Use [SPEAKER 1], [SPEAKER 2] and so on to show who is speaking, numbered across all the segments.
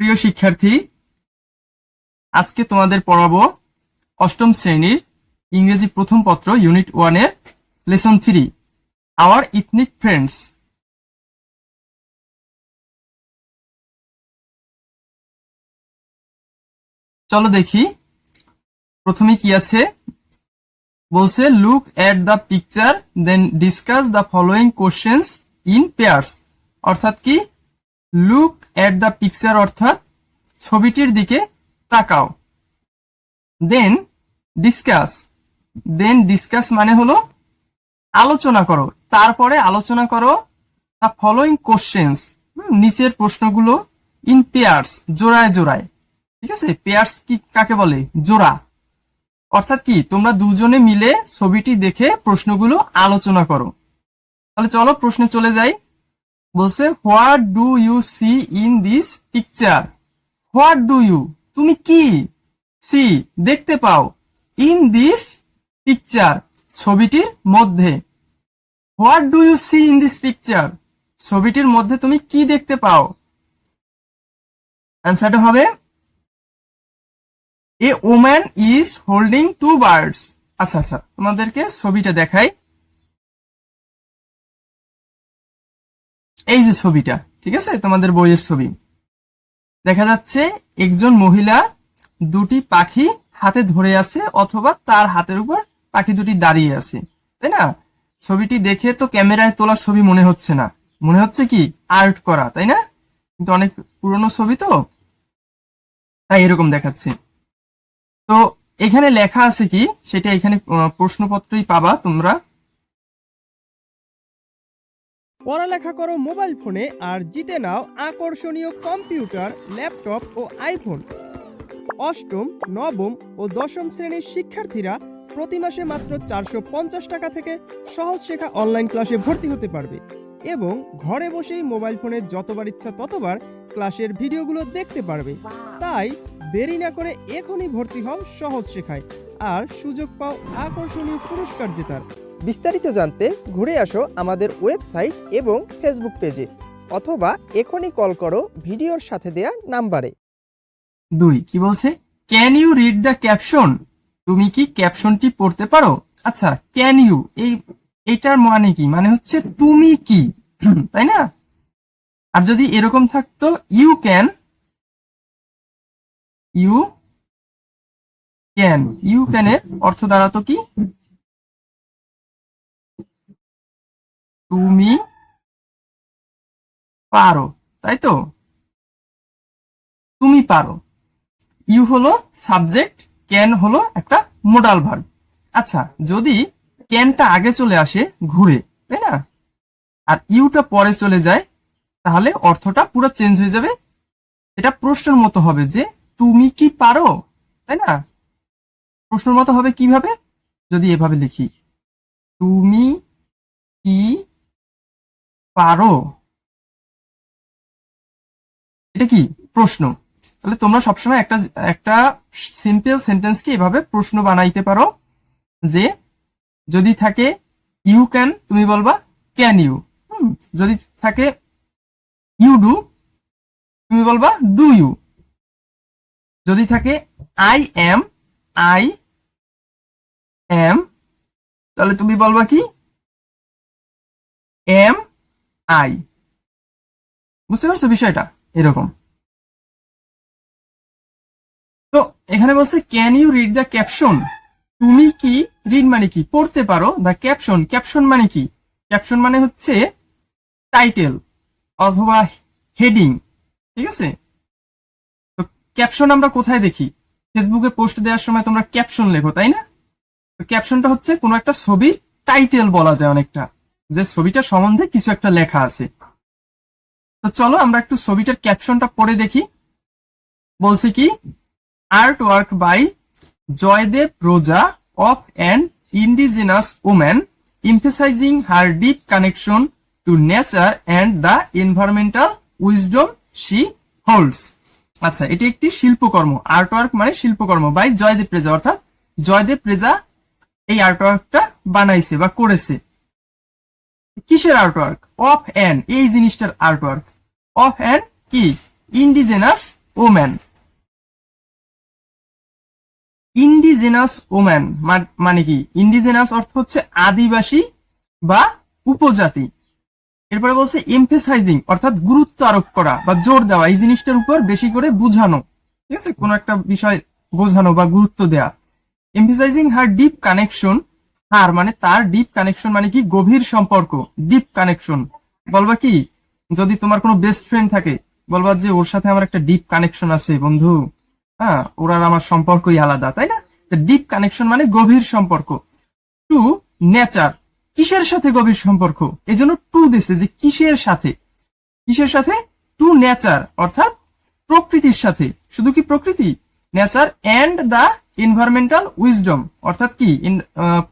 [SPEAKER 1] প্রিয় শিক্ষার্থী, আজকে তোমাদের পড়াবো অষ্টম শ্রেণীর ইংরেজি প্রথম পত্র ইউনিট 1 এর লেসন 3 আওয়ার ইথনিক ফ্রেন্ডস। চলো দেখি প্রথমে কি আছে। বলছে look at the picture then discuss the following questions in pairs. অর্থাৎ কি, লুক এট দ্য পিকচার অর্থাৎ ছবিটির দিকে তাকাও। দেন ডিসকাস মানে হলো আলোচনা করো, তারপরে আলোচনা করো দ্য ফলোইং কোশ্চেন্স, নিচের প্রশ্নগুলো ইন পেয়ার্স, জোড়ায় জোড়ায়। ঠিক আছে, পেয়ার্স কি কাকে বলে? জোড়া। অর্থাৎ কি, তোমরা দুজনে মিলে ছবিটি দেখে প্রশ্নগুলো আলোচনা করো। তাহলে চলো প্রশ্নে চলে যাই। বলছে what do you see in this picture. What do you, তুমি কি, সি দেখতে পাও, ইন দিস পিকচার ছবিটির মধ্যে। What do you see in this picture, ছবিটির মধ্যে তুমি কি দেখতে পাও? অ্যান্সারটা হবে a woman is holding two birds. আচ্ছা, তোমাদেরকে ছবিটা দেখাই। এই যে ছবিটা, ঠিক আছে, তোমাদের বইয়ের ছবি। দেখা যাচ্ছে একজন মহিলা দুটি পাখি হাতে ধরে আছে, অথবা তার হাতের উপর পাখি দুটি দাঁড়িয়ে আছে, তাই না? ছবিটি দেখে তো ক্যামেরায় তোলা ছবি মনে হচ্ছে না, মনে হচ্ছে কি আর্ট করা, তাই না? কিন্তু অনেক পুরনো ছবি তো, তাই এরকম দেখাচ্ছে। তো এখানে লেখা আছে কি, সেটা এখানে প্রশ্নপত্রই পাবা তোমরা।
[SPEAKER 2] পড়ালেখা করো মোবাইল ফোনে আর জিতে নাও আকর্ষণীয় কম্পিউটার, ল্যাপটপ ও আইফোন। অষ্টম, নবম ও দশম শ্রেণীর শিক্ষার্থীরা প্রতি মাসে মাত্র 450 টাকা থেকে সহজ শেখা অনলাইন ক্লাসে ভর্তি হতে পারবে এবং ঘরে বসেই মোবাইল ফোনে যতবার ইচ্ছা ততবার ক্লাসের ভিডিওগুলো দেখতে পারবে। তাই দেরি না করে এখনই ভর্তি হও সহজ শেখায় আর সুযোগ পাও আকর্ষণীয় পুরস্কার জেতার। বিস্তারিত জানতে ঘুরে আসো আমাদের ওয়েবসাইট এবং ফেসবুক পেজে, অথবা এখনই কল করো ভিডিওর সাথে দেয়া নাম্বারে।
[SPEAKER 1] 2 কি বলছে? Can you read the caption, তুমি কি ক্যাপশনটি পড়তে পারো? আচ্ছা, ক্যান ইউ এইটার মানে কি? মানে হচ্ছে তুমি কি, তাই না? আর যদি এরকম থাকতো ইউ ক্যান, ইউ ক্যানের অর্থ দাঁড়াতো কি? তুমি পারো, তাই তো? তুমি পারো। ইউ হলো সাবজেক্ট, ক্যান হলো একটা মোডাল ভার্ব। আচ্ছা, যদি ক্যানটা আগে চলে আসে ঘুরে, তাই না, আর ইউটা পরে চলে যায়, তাহলে অর্থটা পুরো চেঞ্জ হয়ে যাবে। এটা প্রশ্নের মতো হবে যে তুমি কি পারো, তাই না? প্রশ্নের মতো হবে কিভাবে? যদি এভাবে লিখি, তুমি কি পারো, এটা কি প্রশ্ন। তাহলে তোমরা সবসময় একটা সিম্পল সেন্টেন্সকে এভাবে প্রশ্ন বানাইতে পারো, যে যদি থাকে ইউ ক্যান, তুমি বলবা ক্যান ইউ। যদি থাকে ইউ ডু, তুমি বলবা ডু ইউ। যদি থাকে আই এম, তাহলে তুমি বলবা কি এম আই। বুঝতে পারছো বিষয়টা? এরকম। তো এখানে বলছে can you read the caption, তুমি কি, রিড মানে কি পড়তে পারো, দ্য ক্যাপশন মানে কি? ক্যাপশন মানে হচ্ছে টাইটেল অথবা হেডিং, ঠিক আছে? তো ক্যাপশন আমরা কোথায় দেখি? ফেসবুকে পোস্ট দেওয়ার সময় তোমরা ক্যাপশন লেখো, তাই না? তো ক্যাপশনটা হচ্ছে কোনো একটা ছবির টাইটেল বলা যায়, অনেকটা, যে ছবিটা সম্বন্ধে কিছু একটা লেখা আছে। তো চলো আমরা একটু ছবিটার ক্যাপশনটা পড়ে দেখি। বলছে কি, আর্ট ওয়ার্ক বাই জয়দেব রোজা of an indigenous woman emphasizing her deep connection to nature and the environmental wisdom she holds. আচ্ছা, এটি একটি শিল্পকর্ম, আর্টওয়ার্ক মানে শিল্পকর্ম, বাই জয়দেব রেজা, অর্থাৎ জয়দেব রেজা এই আর্টওয়ার্কটা বানাইছে বা করেছে। কিসের আর্টওয়ার্ক? অফ অ্যান, এই জিনিসটার আর্টওয়ার্ক। অফ অ্যান কি? Indigenous woman. ইন্ডিজেনাস ওম্যান মানে কি? ইন্ডিজেনাস অর্থ হচ্ছে আদিবাসী বা উপজাতি। এরপরে বলছে এমফেসাইজিং অর্থাৎ গুরুত্ব আরোপ করা বা জোর দেওয়া, এই জিনিসটার উপর বেশি করে বুঝানো, ঠিক আছে, কোন একটা বিষয় বোঝানো বা গুরুত্ব দেয়া। এমফেসাইজিং হার ডিপ কানেকশন, হার মানে তার, ডিপ কানেকশন মানে কি? গভীর সম্পর্ক, ডিপ কানেকশন। বলবা কি, যদি তোমার কোনো বেস্ট ফ্রেন্ড থাকে, বলবা যে ওর সাথে আমার একটা ডিপ কানেকশন আছে বন্ধু, হ্যাঁ, ওর আর আমার সম্পর্কই আলাদা, তাই না? ডিপ কানেকশন মানে গভীর সম্পর্ক। টু নেচার, কিসের সাথে গভীর সম্পর্ক, এই জন্য টু দিছে, যে কিসের সাথে, কিসের সাথে? টু নেচার অর্থাৎ প্রকৃতির সাথে। শুধু কি প্রকৃতি? Nature and the environmental wisdom অর্থাৎ কি?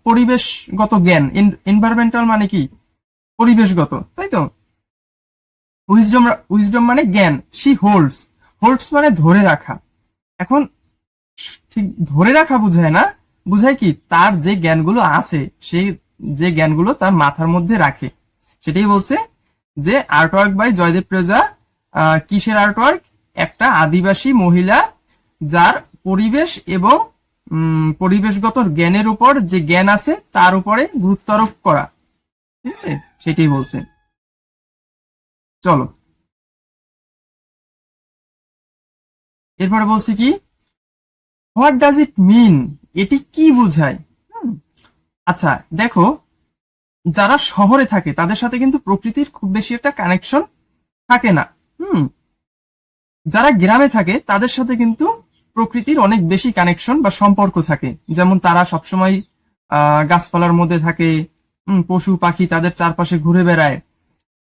[SPEAKER 1] পরিবেশগত জ্ঞান। এনভায়রনমেন্টাল মানে কি? পরিবেশগত, তাই তো? উইজডম, উইজডম মানে জ্ঞান। শি হোল্ডস, হোল্ডস মানে ধরে রাখা। এখন ঠিক ধরে রাখা বুঝায় না, বুঝায় কি? তার যে জ্ঞানগুলো আছে, সেই যে জ্ঞানগুলো তার মাথার মধ্যে রাখে, সেটাই বলছে যে আর্টওয়ার্ক বাই জয়দেব প্রজা। কিসের আর্টওয়ার্ক? একটা আদিবাসী মহিলা যার পরিবেশ এবং পরিবেশগত জ্ঞানের উপর যে জ্ঞান আছে তার উপরে গুরুত্ব আরোপ করা, ঠিক আছে, সেটাই বলছে। চলো এরপরে বলছি কি, হোয়াট ডাজ ইট মিন, এটি কি বোঝায়? আচ্ছা দেখো, যারা শহরে থাকে তাদের সাথে কিন্তু প্রকৃতির খুব বেশি একটা কানেকশন থাকে না। যারা গ্রামে থাকে তাদের সাথে কিন্তু প্রকৃতির অনেক বেশি কানেকশন বা সম্পর্ক থাকে। যেমন তারা সবসময় গাছপালার মধ্যে থাকে, পশু পাখি তাদের চারপাশে ঘুরে বেড়ায়।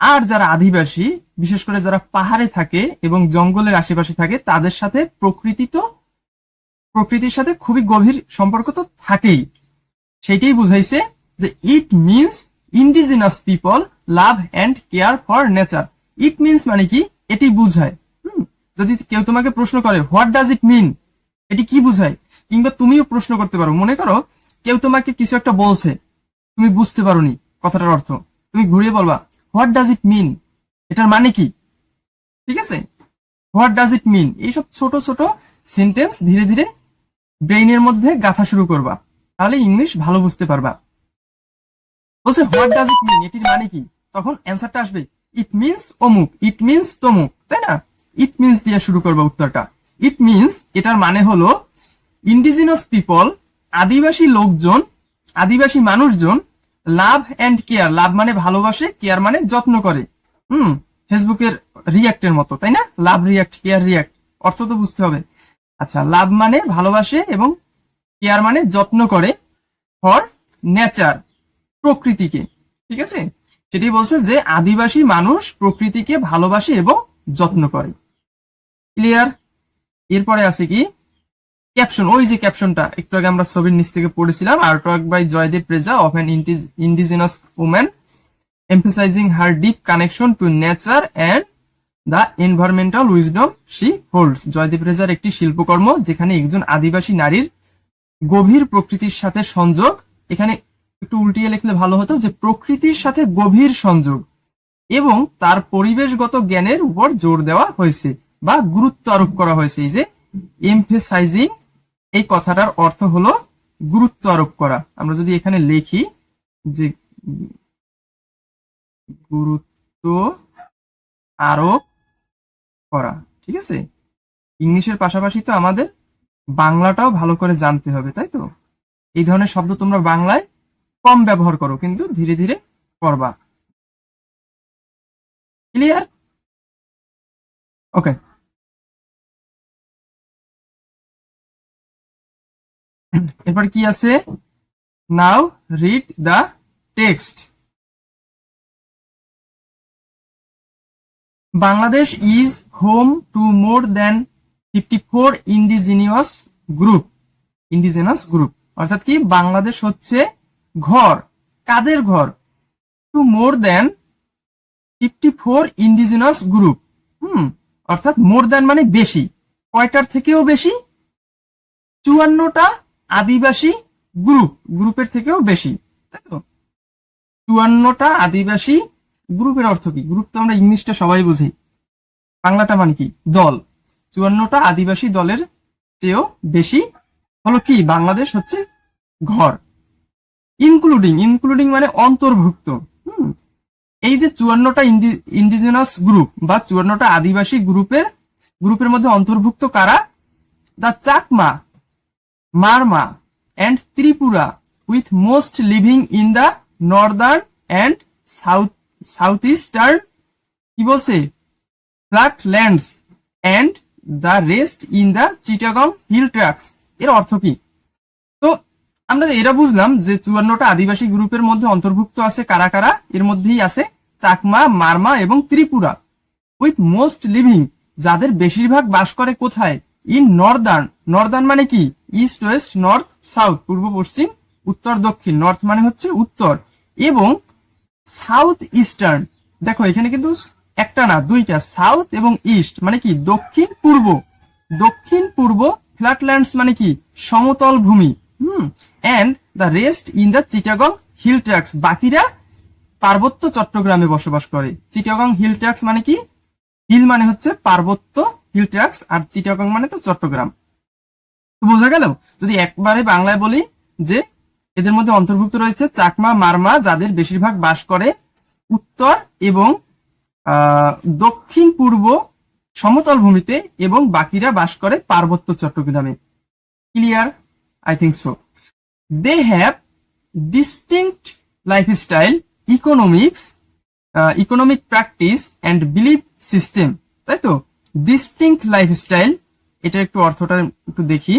[SPEAKER 1] আর যারা আদিবাসী, বিশেষ করে যারা পাহাড়ে থাকে এবং জঙ্গলের আশেপাশে থাকে, তাদের সাথে প্রকৃতির সাথে খুবই গভীর সম্পর্ক তো থাকেই। সেটাই বুঝাইছে যে it means indigenous people love and care for nature. It means মানে কি? এটি বুঝায়। যদি কেউ তোমাকে প্রশ্ন করে হোয়াট ডাজ ইট মিন, এটি কি বুঝায়, কিংবা তুমিও প্রশ্ন করতে পারো, মনে করো কেউ তোমাকে কিছু একটা বলছে, তুমি বুঝতে পারোনি কথাটার অর্থ, তুমি ঘুরিয়ে বলবা হোয়াট ডাজ ইট মিন, এটার মানে কি? ঠিক আছে, হোয়াট ডাজ ইট মিন, এইসব ছোট ছোট সেন্টেন্স ধীরে ধীরে ব্রেইনের মধ্যে গাঁথা শুরু করবা, তাহলে ইংলিশ ভালো বুঝতে পারবা। বলছে হোয়াট ডাজ ইট মিন, এটির মানে কি? তখন অ্যান্সারটা আসবে ইট মিনস অমুক, ইট মিনস তমুক, তাই না? ইট মিনস দিয়ে শুরু করবা উত্তরটা। ইট মিনস, এটার মানে হলো ইন্ডিজিনাস পিপল, আদিবাসী লোকজন, আদিবাসী মানুষজন, লাভ অ্যান্ড কেয়ার, লাভ মানে ভালোবাসে, কেয়ার মানে যত্ন করে। ফেসবুকের রিয়াক্টের মতো, তাই না? লাভ রিয়াক্ট, কেয়ার রিয়াক্ট, অর্থ তো বুঝতে হবে। আচ্ছা, লাভ মানে ভালোবাসে এবং কেয়ার মানে যত্ন করে, ফর নেচার, প্রকৃতিকে, ঠিক আছে? সেটি বলছে যে আদিবাসী মানুষ প্রকৃতিকে ভালোবাসে এবং যত্ন করে। ক্লিয়ার? এরপরে আছে কি ক্যাপশন, ওই যে ক্যাপশনটা একটু আগে আমরা ছবির নিচ থেকে পড়েছিলাম, artwork by Joydeb Preja of an indigenous woman emphasizing her deep connection to nature and the environmental wisdom she holds. Joydeb প্রেজার একটি শিল্পকর্ম যেখানে একজন আদিবাসী নারীর গভীর প্রকৃতির সাথে সংযোগ, এখানে একটু উল্টিয়ে লিখলে ভালো হতো যে প্রকৃতির সাথে গভীর সংযোগ এবং তার পরিবেশগত জ্ঞানের উপর জোর দেওয়া হয়েছে বা গুরুত্ব আরোপ করা হয়েছে। এই যে এমফেসাইজিং, এই কথাটার অর্থ হলো গুরুত্ব আরোপ করা। আমরা যদি এখানে লিখি যে গুরুত্ব আরোপ করা, ঠিক আছে? ইংলিশের পাশাপাশি তো আমাদের বাংলাটাও ভালো করে জানতে হবে, তাই তো? এই ধরনের শব্দ তোমরা বাংলায় কম ব্যবহার করো, কিন্তু ধীরে ধীরে করবা। ক্লিয়ার? ওকে, এরপর কি আছে? Now read the text. Bangladesh is home to more than 54 indigenous group, অর্থাৎ কি বাংলাদেশ হচ্ছে ঘর, কাদের ঘর? To more than 54 indigenous group. অর্থাৎ মোর দ্যান মানে বেশি, কয়টার থেকেও বেশি? 54টা আদিবাসী গ্রুপের থেকেও বেশি, তাই তো? 54টা আদিবাসী গ্রুপের অর্থ কি? গ্রুপ তো আমরা ইংলিশটা সবাই বুঝি, বাংলাটা মানে কি? দল। 54টা আদিবাসী দলের চেয়েও বেশি হলো কি বাংলাদেশ হচ্ছে ঘর। ইনক্লুডিং মানে অন্তর্ভুক্ত। এই যে 54টা ইন্ডিজিনাস গ্রুপ বা 54টা আদিবাসী গ্রুপের মধ্যে অন্তর্ভুক্ত কারা? The Chakma, Marma and Tripura, with most living in the northern and south eastern কি বলছে flatlands and the rest in the Chittagong hill tracts. এর অর্থ কি? তো আমরা এরা বুঝলাম যে 54টা আদিবাসী গ্রুপের মধ্যে অন্তর্ভুক্ত আছে কারা কারা? এর মধ্যেই আছে চাকমা, মারমা এবং ত্রিপুরা। উইথ মোস্ট লিভিং, যাদের বেশিরভাগ বাস করে কোথায়? ইন নর্দার্ন মানে কি? ইস্ট, ওয়েস্ট, নর্থ, সাউথ, পূর্ব, পশ্চিম, উত্তর, দক্ষিণ। নর্থ মানে হচ্ছে উত্তর, এবং সাউথ ইস্টার্ন। দেখো এখানে কিন্তু একটা না দুইটা, সাউথ এবং ইস্ট মানে কি? দক্ষিণ পূর্ব। ফ্ল্যাটল্যান্ডস মানে কি? সমতল ভূমি। And the rest in the Chittagong hill tracts, বাকিরা পার্বত্য চট্টগ্রামে বসবাস করে। চিটাগং হিল ট্র্যাক্টস মানে কি? হিল মানে হচ্ছে পার্বত্য, হিল ট্র্যাক্টস, আর চিটাগং মানে তো চট্টগ্রাম। তো বোঝা গেল? যদি একবারে বাংলায় বলি যে এদের মধ্যে অন্তর্ভুক্ত রয়েছে চাকমা, মারমা, যাদের বেশিরভাগ বাস করে উত্তর এবং দক্ষিণ পূর্ব সমতল ভূমিতে, এবং বাকিরা বাস করে পার্বত্য চট্টগ্রামে। Clear? I think so. They have distinct lifestyle, economic practice and belief system. তাই তো, ডিস্টিংক্ট লাইফস্টাইল, এটার একটু অর্থটা একটু দেখি।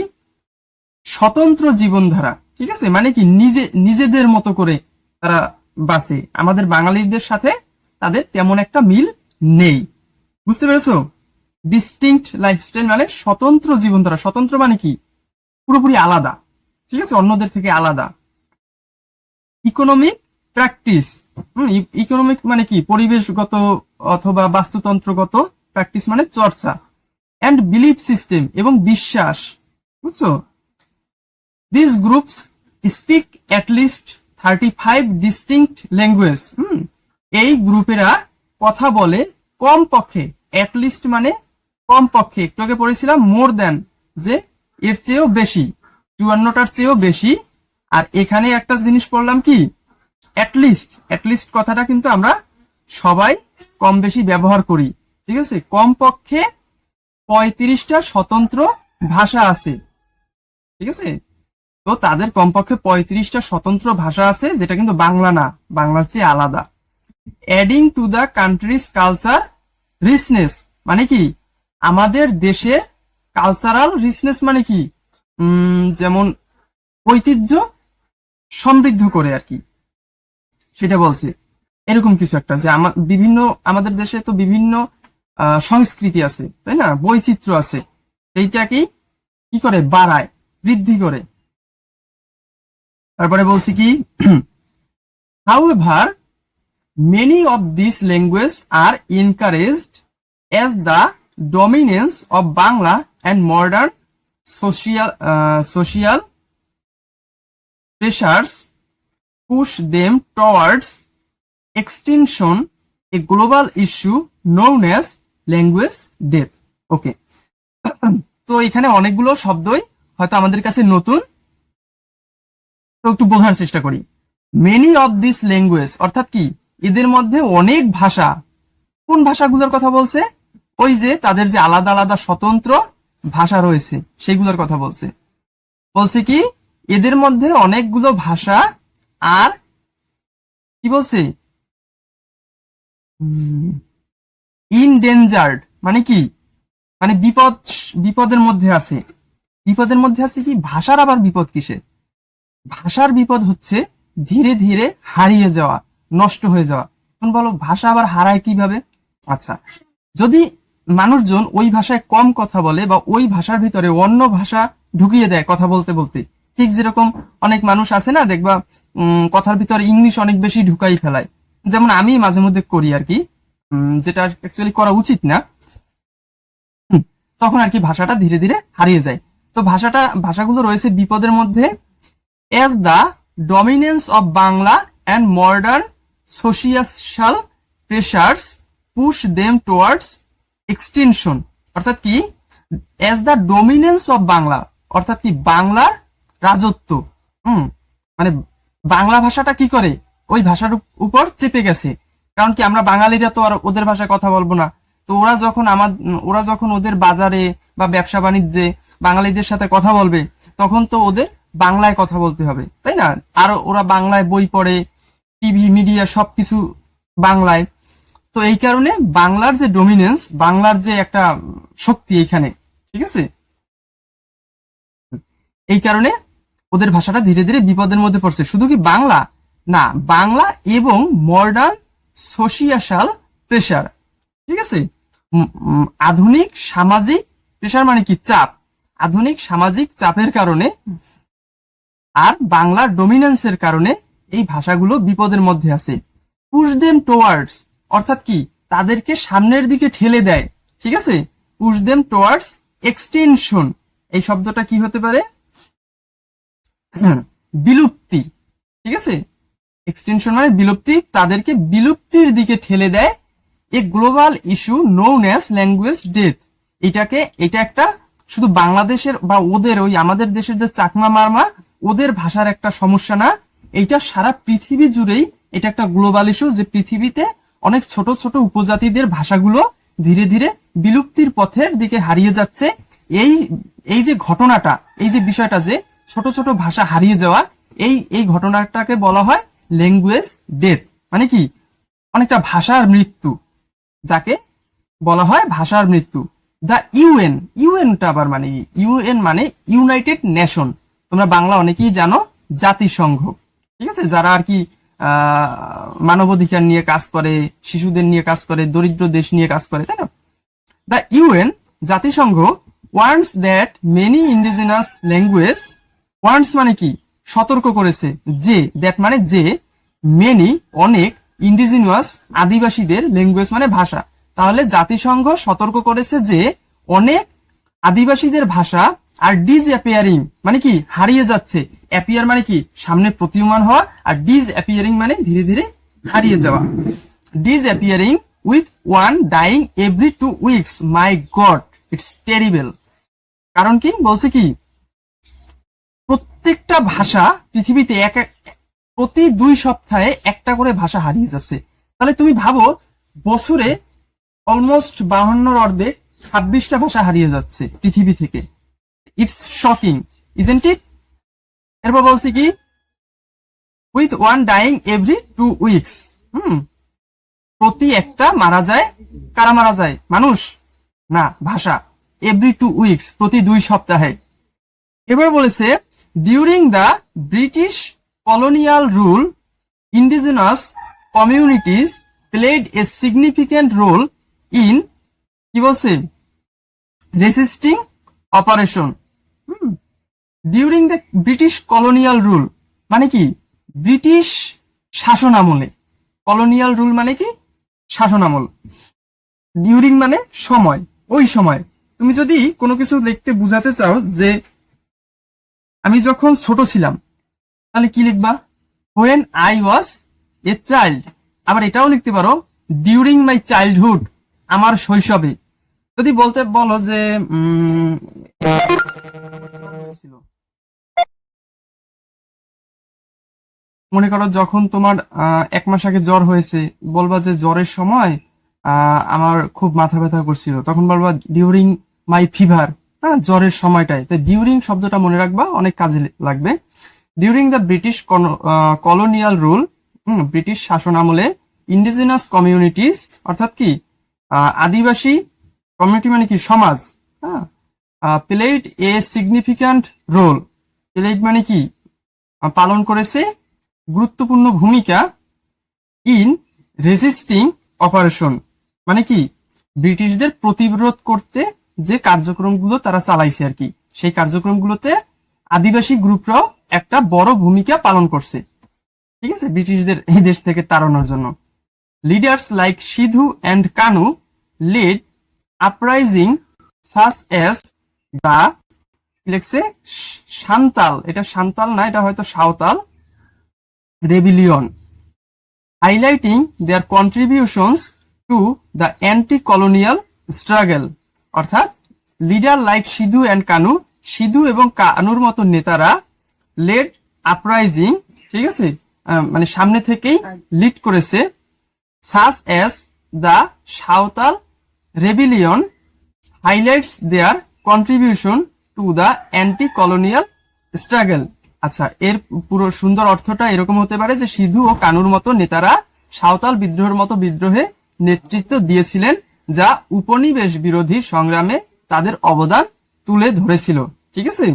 [SPEAKER 1] স্বতন্ত্র জীবনধারা, ঠিক আছে, মানে কি নিজেদের মতো করে তারা বাঁচে। আমাদের বাঙালিদের সাথে তাদের তেমন একটা মিল নেই। বুঝতে পেরেছো? ডিস্টিংক্ট লাইফস্টাইল মানে স্বতন্ত্র জীবনধারা। স্বতন্ত্র মানে কি? পুরোপুরি আলাদা, ঠিক আছে, অন্যদের থেকে আলাদা। ইকোনমিক প্র্যাকটিস, ইকোনমিক মানে কি? পরিবেশগত অথবা বাস্তুতন্ত্রগত, প্র্যাকটিস মানে চর্চা। অ্যান্ড বিলিফ সিস্টেম, এবং বিশ্বাস। বুঝছো? This groups speak at least 35 distinct language. এই গ্রুপেরা কথা বলে কমপক্ষে, অ্যাট লিস্ট মানে কমপক্ষে, একটু আগে পড়েছিলাম মোর দ্যান, যে এর চেয়েও বেশি, 54টার চেয়েও বেশি। আর এখানে একটা জিনিস পড়লাম কি? অ্যাটলিস্ট কথাটা কিন্তু আমরা সবাই কম বেশি ব্যবহার করি, ঠিক আছে। কমপক্ষে 35টা স্বতন্ত্র ভাষা আছে, ঠিক আছে। তো তাদের কমপক্ষে 35টা স্বতন্ত্র ভাষা আছে, যেটা কিন্তু বাংলা না, বাংলার চেয়ে আলাদা। Adding to the countries culture richness, মানে কি? আমাদের দেশে কালচারাল রিচনেস মানে কি? যেমন ঐতিহ্য সমৃদ্ধ করে আর কি, সেটা বলছে। এরকম কিছু একটা, যে আমাদের দেশে তো বিভিন্ন সংস্কৃতি আছে, তাই না, বৈচিত্র্য আছে, এইটাকেই কি করে? বাড়ায়, বৃদ্ধি করে। তারপরে বলছি কি, however many of these languages are encouraged as the dominance of Bangla and modern social pressures push them towards extinction, a global issue known as language death. ওকে, তো এখানে অনেকগুলো শব্দই হয়তো আমাদের কাছে নতুন, তো একটু বোঝার চেষ্টা করি। মেনি অফ দিস ল্যাঙ্গুয়েজ অর্থাৎ কি? এদের মধ্যে অনেক ভাষা। কোন ভাষাগুলোর কথা বলছে? ওই যে তাদের যে আলাদা আলাদা স্বতন্ত্র ভাষা রয়েছে, সেইগুলোর কথা বলছে। বলছে কি? এদের মধ্যে অনেকগুলো ভাষা, আর কি বলছে? ইনডেঞ্জার্ড মানে কি? মানে বিপদের মধ্যে আছে। বিপদের মধ্যে আছে কি? ভাষার আবার বিপদ কিসে? ভাষার বিপদ হচ্ছে ধীরে ধীরে হারিয়ে যাওয়া, নষ্ট হয়ে যাওয়া। এখন বলো, ভাষা আবার হারায় কিভাবে? আচ্ছা, যদি মানুষজন ওই ভাষায় কম কথা বলে, বা ওই ভাষার ভিতরে অন্য ভাষা ঢুকিয়ে দেয় কথা বলতে বলতে, ঠিক যেরকম অনেক মানুষ আছে না, দেখবা কথার ভিতরে ইংলিশ অনেক বেশি ঢুকাই ফেলায়, যেমন আমি মাঝে মধ্যে করি আর কি, যেটা অ্যাকচুয়ালি করা উচিত না। তখন আর কি ভাষাটা ধীরে ধীরে হারিয়ে যায়। তো ভাষাগুলো রয়েছে বিপদের মধ্যে। as the dominance of Bangla and modern social pressures push them towards extinction, অর্থাৎ কি? As the dominance of Bangla, অর্থাৎ কি বাংলার রাজত্ব। মানে বাংলা ভাষাটা কি করে ওই ভাষার উপর চেপে গেছে। কারণ কি আমরা বাঙালিরা তো আর ওদের ভাষায় কথা বলবো না, তো ওরা যখন ওদের বাজারে বা ব্যবসা বাণিজ্যে বাঙালিদের সাথে কথা বলবে, তখন তো ওদের বাংলায় কথা বলতে হবে, তাই না? আর ওরা বাংলায় বই পড়ে, টিভি মিডিয়া সবকিছু বাংলায়। তো এই কারণে বাংলার যে ডোমিনেন্স, বাংলার যে একটা শক্তি এখানে, ঠিক আছে, এই কারণে ওদের ভাষাটা ধীরে ধীরে বিপদের মধ্যে পড়ছে। শুধু কি বাংলা না, বাংলা এবং মডার্ন সোশিয়াল প্রেশার, ঠিক আছে, আধুনিক সামাজিক প্রেশার মানে কি চাপ, আধুনিক সামাজিক চাপের কারণে আর বাংলার ডোমিনেন্সের কারণে এই ভাষাগুলো বিপদের মধ্যে আছে। পুশ দেম টুয়ার্ডস, অর্থাৎ কি তাদেরকে সামনের দিকে ঠেলে দেয়, ঠিক আছে। পুশ দেম টুয়ার্ডস এক্সটেনশন, এই শব্দটা কি হতে পারে, বিলুপ্তি, ঠিক আছে। এক্সটেনশন মানে বিলুপ্তি, তাদেরকে বিলুপ্তির দিকে ঠেলে দেয়। এ global issue known as language death, এটা একটা শুধু বাংলাদেশের বা ওদের ওই আমাদের দেশের যে চাকমা মারমা ওদের ভাষার একটা সমস্যা না, এইটা সারা পৃথিবী জুড়েই এটা একটা গ্লোবাল ইস্যু, যে পৃথিবীতে অনেক ছোট ছোট উপজাতিদের ভাষাগুলো ধীরে ধীরে বিলুপ্তির পথের দিকে হারিয়ে যাচ্ছে। এই যে ঘটনাটা, এই যে বিষয়টা, যে ছোট ছোট ভাষা হারিয়ে যাওয়া, এই ঘটনাটাকে বলা হয় ল্যাঙ্গুয়েজ ডেথ, মানে কি অনেকটা ভাষার মৃত্যু, যাকে বলা হয় ভাষার মৃত্যু। দ্য ইউএনটা আবার মানে ইউএন মানে ইউনাইটেড নেশন, তোমরা বাংলা অনেকেই জানো জাতিসংঘ, ঠিক আছে, যারা আর কি মানবাধিকার নিয়ে কাজ করে, শিশুদের নিয়ে কাজ করে, দরিদ্র দেশ নিয়ে কাজ করে, তাই না। দ্য ইউএন জাতিসংঘ warns that many indigenous language, warns মানে কি সতর্ক করেছে, যে দ্যাট মানে যে, মেনি অনেক, ইন্ডিজিনাস আদিবাসীদের, ল্যাঙ্গুয়েজ মানে ভাষা, তাহলে জাতিসংঘ সতর্ক করেছে যে অনেক আদিবাসীদের ভাষা আর ডিসঅ্যাপিয়ারিং মানে কি হারিয়ে যাচ্ছে। অ্যাপিয়ার মানে কি সামনে প্রতীয়মান হওয়া, আর ডিসঅ্যাপিয়ারিং মানে ধীরে ধীরে হারিয়ে যাওয়া। Disappearing with one dying every 2 weeks, my god it's terrible. কারণ কি বলছে কি প্রত্যেকটা ভাষা পৃথিবীতে প্রতি 2 সপ্তাহে একটা করে ভাষা হারিয়ে যাচ্ছে। তাহলে তুমি ভাবো বছরে অলমোস্ট 52 অর্ধে 26টা ভাষা হারিয়ে যাচ্ছে পৃথিবী থেকে। It's shocking, isn't it? এরপর বলছি কি with one dying every 2 weeks, প্রতি একটা মারা যায়। কারা মারা যায়? মানুষ না, ভাষা। এভরি 2 উইকস, প্রতি 2 সপ্তাহে। এবার বলেছে during the British colonial rule indigenous communities played a significant role in, কি বলছে, resisting oppression. During the British colonial rule মানে কি ব্রিটিশ শাসন আমলে, কলোনিয়াল রুল মানে কি শাসন আমল, ডিউরিং মানে সময়, ওই সময়। তুমি যদি কোনো কিছু লিখতে বুঝাতে চাও যে আমি যখন ছোট ছিলাম, তাহলে কি লিখবা? When I was a child. আবার এটাও লিখতে পারো ডিউরিং মাই চাইল্ডহুড, আমার শৈশবে। যদি বলো যে মনে করো যখন তোমার 1 মাস আগে জ্বর হয়েছে, বলবা যে জ্বরের সময় আমার খুব মাথা ব্যথা করছিল, তখন বলবা ডিউরিং মাই ফিভার, হ্যাঁ, জ্বরের সময়টাই। তো ডিউরিং শব্দটা মনে রাখবা, অনেক কাজে লাগবে। During the British colonial rule, British শাসন আমলে, ইন্ডিজিনাস কমিউনিটিস অর্থাৎ কি আদিবাসী, কমিউনিটি মানে কি সমাজ, হ্যাঁ, played a significant role, played মানে কি পালন করেছে গুরুত্বপূর্ণ ভূমিকা, ইন রেজিস্টিং অপারেশন মানে কি ব্রিটিশদের প্রতিরোধ করতে যে কার্যক্রমগুলো তারা চালাইছে আর কি, সেই কার্যক্রমগুলোতে আদিবাসী গ্রুপরাও একটা বড় ভূমিকা পালন করছে, ঠিক আছে, ব্রিটিশদের এই দেশ থেকে তাড়ানোর জন্য। Leaders like Sidhu and Kanu led uprising such as the, লিখছে সান্তাল, এটা সান্তাল না, এটা হয়তো Santhal rebellion, highlighting their contributions to the anti colonial struggle. অর্থাৎ leader like Sidhu and Kanu, Sidhu এবং কানুর মতো নেতারা লেড আপরাইজিং, ঠিক আছে, মানে সামনে থেকেই লিড করেছে, such as the Santhal rebellion highlights their contribution to the anti colonial struggle. আচ্ছা, এর পুরো সুন্দর অর্থটা এরকম হতে পারে যে সিধু ও কানুর মতো নেতারা সাঁওতাল বিদ্রোহের মতো বিদ্রোহে নেতৃত্ব দিয়েছিলেন, যা উপনিবেশ বিরোধী সংগ্রামে তাদের অবদান তুলে ধরেছিল। ঠিক আছে,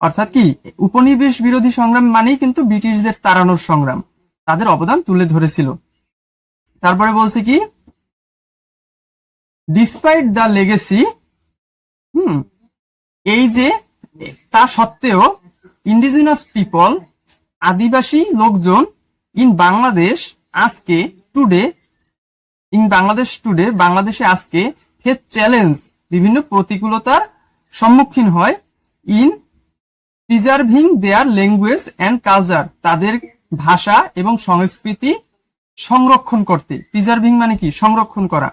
[SPEAKER 1] অর্থাৎ কি উপনিবেশ বিরোধী সংগ্রাম মানেই কিন্তু ব্রিটিশদের তাড়ানোর সংগ্রাম, তাদের অবদান তুলে ধরেছিল। তারপরে বলছে কি, ডিসপাইট দ্য লেগেসি, এই যে তা সত্ত্বেও, ইন্ডিজিনাস পিপল, আদিবাসী লোকজন, ইন বাংলাদেশ আজকে টুডে, বাংলাদেশে আজকে ফেস চ্যালেঞ্জ, বিভিন্ন প্রতিকূলতার সম্মুখীন হয়, in preserving their language and culture, তাদের ভাষা এবং সংস্কৃতি সংরক্ষণ করতে। প্রিজার্ভিং মানে কি, সংরক্ষণ করা।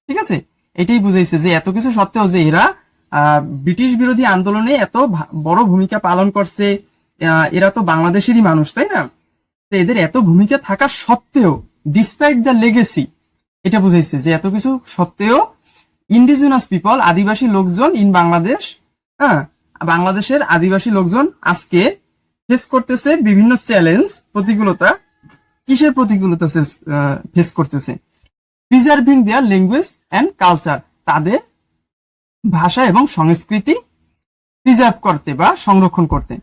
[SPEAKER 1] ঠিক আছে, এটাই বুঝাইছে যে এত কিছু সত্ত্বেও যে এরা ব্রিটিশ বিরোধী আন্দোলনে এত বড় ভূমিকা পালন করছে, এরা তো বাংলাদেশেরই মানুষ, তাই না? তো এদের এত ভূমিকা থাকা সত্ত্বেও, ডিসপাইট দ্য লেগেসি, এটা বুঝাইছে যে এত কিছু সত্ত্বেও ইন্ডিজিনাস পিপল, আদিবাসী লোকজন, ইন বাংলাদেশ, বাংলাদেশের আদিবাসী লোকজন আজকে ফেস করতেছে বিভিন্ন চ্যালেঞ্জ, প্রতিকূলতা। কিসের প্রতিকূলতা ফেস করতেছে? Preserving their language and culture, তাদের ভাষা এবং সংস্কৃতি প্রিজার্ভ করতে বা সংরক্ষণ করতে।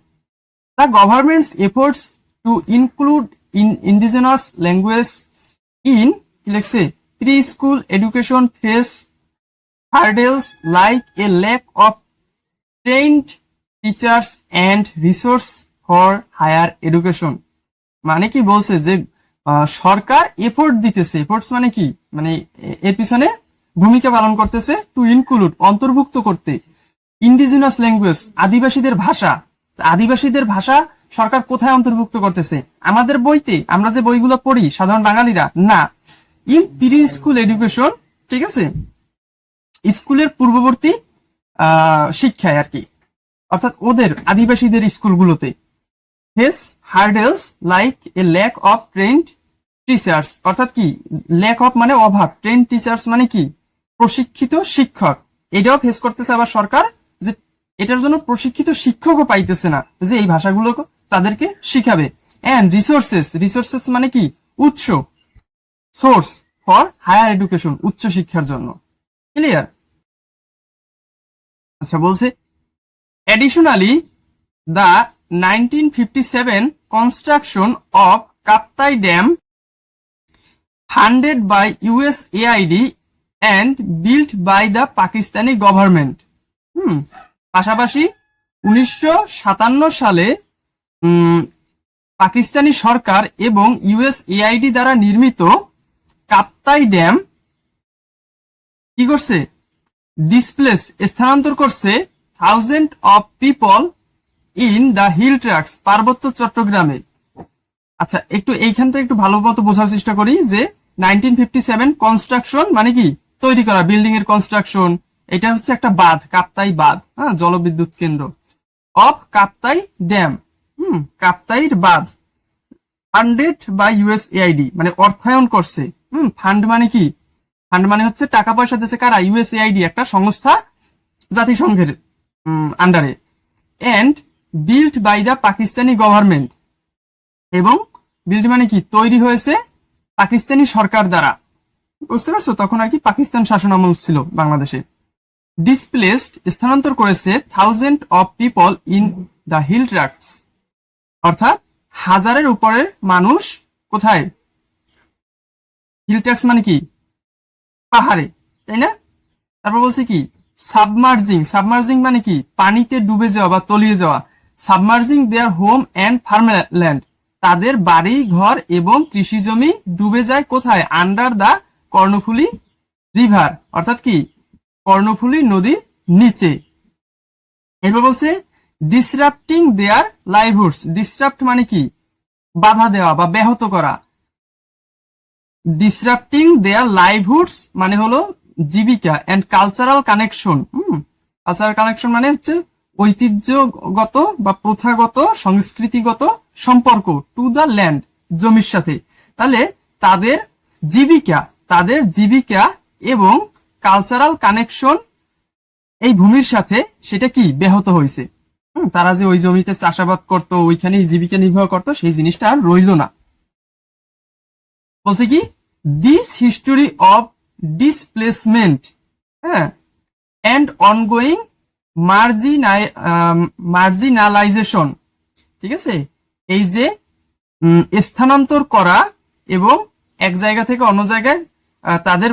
[SPEAKER 1] The governments efforts to include indigenous language in, কি লিখছে, preschool education face hurdles like a lack of trained teachers and resource for higher education. মানে কি বলছে যে সরকার এফোর্ট দিতেছে, এফোর্টস মানে কি, মানে এর পিছনে ভূমিকা পালন করতেছে, টু ইনক্লুড, অন্তর্ভুক্ত করতে, ইন্ডিজিনাস ল্যাঙ্গুয়েজ, আদিবাসীদের ভাষা। আদিবাসীদের ভাষা সরকার কোথায় অন্তর্ভুক্ত করতেছে? আমাদের বইতে, আমরা যে বইগুলো পড়ি সাধারণ বাঙালিরা, না, ইন প্রি স্কুল এডুকেশন, ঠিক আছে, স্কুলের পূর্ববর্তী শিক্ষায় আর কি, অর্থাৎ ওদের আদিবাসীদের স্কুলগুলোতে। Face hurdles like a lack of trained teachers, অর্থাৎ কি, ল্যাক অফ মানে অভাব, ট্রেন্ড টিচার্স মানে কি, প্রশিক্ষিত শিক্ষক। এটাও ফেস করতেছে আবার সরকার, যে এটার জন্য প্রশিক্ষিত শিক্ষকও পাইতেছে না যে এই ভাষাগুলো তাদেরকে শিখাবে। এন্ড রিসোর্সেস, রিসোর্সেস মানে কি, উৎস, সোর্স ফর হায়ার এডুকেশন, উচ্চ শিক্ষার জন্য। ক্লিয়ার? আচ্ছা, বলছে additionally the 1957 construction of Kaptai Dam, funded by USAID and built by the Pakistani government. পাশাপাশি 1957 সালে পাকিস্তানি সরকার এবং ইউএসএআইডি দ্বারা নির্মিত কাপ্তাই ড্যাম কি করছে? ডিসপ্লেসড, স্থানান্তর করছে thousand of people in the hill tracts, পার্বত্য চট্টগ্রামে। আচ্ছা, একটু এইখান থেকে একটু ভালো মতো বোঝার চেষ্টা করি যে 1957 কনস্ট্রাকশন মানে কি, তৈরি করা, বিল্ডিং এর কনস্ট্রাকশন। এটা হচ্ছে একটা বাঁধ, কাপ্তাই বাঁধ, জলবিদ্যুৎ কেন্দ্র। অফ কাপ্তাই ড্যাম, কাপ্তাইর বাঁধ। ফান্ডেড বাই ইউএসএআইডি মানে অর্থায়ন করছে। ফান্ড মানে কি, ফান্ড মানে হচ্ছে টাকা পয়সা দিচ্ছে কারা? ইউএসএআইডি, একটা সংস্থা জাতিসংঘের আন্ডারে। And built by the Pakistani government, এবং বিল্ড মানে কি, তৈরি হয়েছে পাকিস্তানি সরকার দ্বারা। বুঝতে পারছো, তখন আর কি পাকিস্তান শাসন আমল ছিল বাংলাদেশে। ডিসপ্লেসড, স্থানান্তর করেছে thousand of people in the hill tracts, অর্থাৎ হাজারের উপরের মানুষ কোথায়? হিল ট্র্যাক্টস মানে কি, পাহাড়ে, তাই না? তারপর বলছে কি, সাবমার্জিং, সাবমার্জিং মানে কি, পানিতে ডুবে যাওয়া বা তলিয়ে যাওয়া। সাবমার্জিং দেয়ার হোম অ্যান্ড ফার্মল্যান্ড, তাদের বাড়ি ঘর এবং কৃষি জমি ডুবে যায় কোথায়? আন্ডার দা কর্ণফুলী রিভার, অর্থাৎ কি, কর্ণফুলী নদীর নিচে। এরপর বলছে ডিসরাপ্টিং দেয়ার লাইভহুডস, ডিসরাপ্ট মানে কি, বাধা দেওয়া বা ব্যাহত করা। ডিসরাপ্টিং দেয়ার লাইভহুডস মানে হলো জীবিকা, and cultural connection, cultural connection মানে হচ্ছে ঐতিহ্যগত বা প্রথাগত সংস্কৃতিগত সম্পর্ক টু দ্য ল্যান্ড, জমির সাথে। তাহলে তাদের জীবিকা এবং কালচারাল কানেকশন এই ভূমির সাথে সেটা কি ব্যাহত হয়েছে। তারা যে ওই জমিতে চাষাবাদ করত, ওইখানে জীবিকা নির্বাহ করত, সেই জিনিসটা আর রইল না। বলছে কি দিস হিস্টোরি অফ ডিসপ্লেসমেন্ট, হ্যাঁ, অ্যান্ড অনগোয়িং মার্জিনালাইজেশন, ঠিক আছে, এই যে স্থানান্তর করা এবং এক জায়গা থেকে অন্য জায়গায় তাদের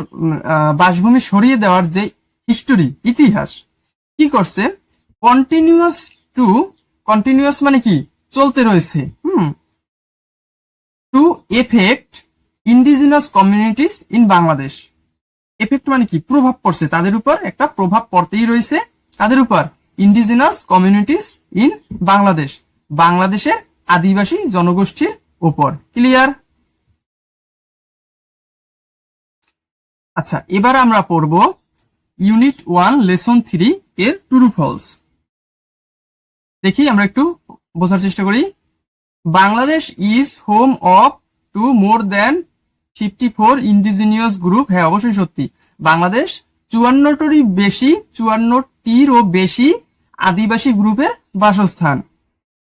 [SPEAKER 1] বাসভূমি সরিয়ে দেওয়ার যে হিস্টোরি, ইতিহাস, কি করছে, কন্টিনিউয়াস মানে কি চলতে রয়েছে, to effect indigenous communities in Bangladesh. Effect মানে কি প্রভাব পড়ছে, তাদের উপর একটা প্রভাব পড়তেই রয়েছে, তাদের উপর ইন্ডিজিনাস কমিউনিটিস ইন বাংলাদেশ, বাংলাদেশের আদিবাসী জনগোষ্ঠীর উপর। ক্লিয়ার? আচ্ছা, এবার আমরা পড়ব ইউনিট 1 লেসন 3 এর ট্রু ফলস। দেখি আমরা একটু বোঝার চেষ্টা করি। Bangladesh is home of to more than 54 indigenous group. হ্যাঁ, অবশ্যই সত্যি। বাংলাদেশ 54টিরও বেশি আদিবাসী গ্রুপের বাসস্থান,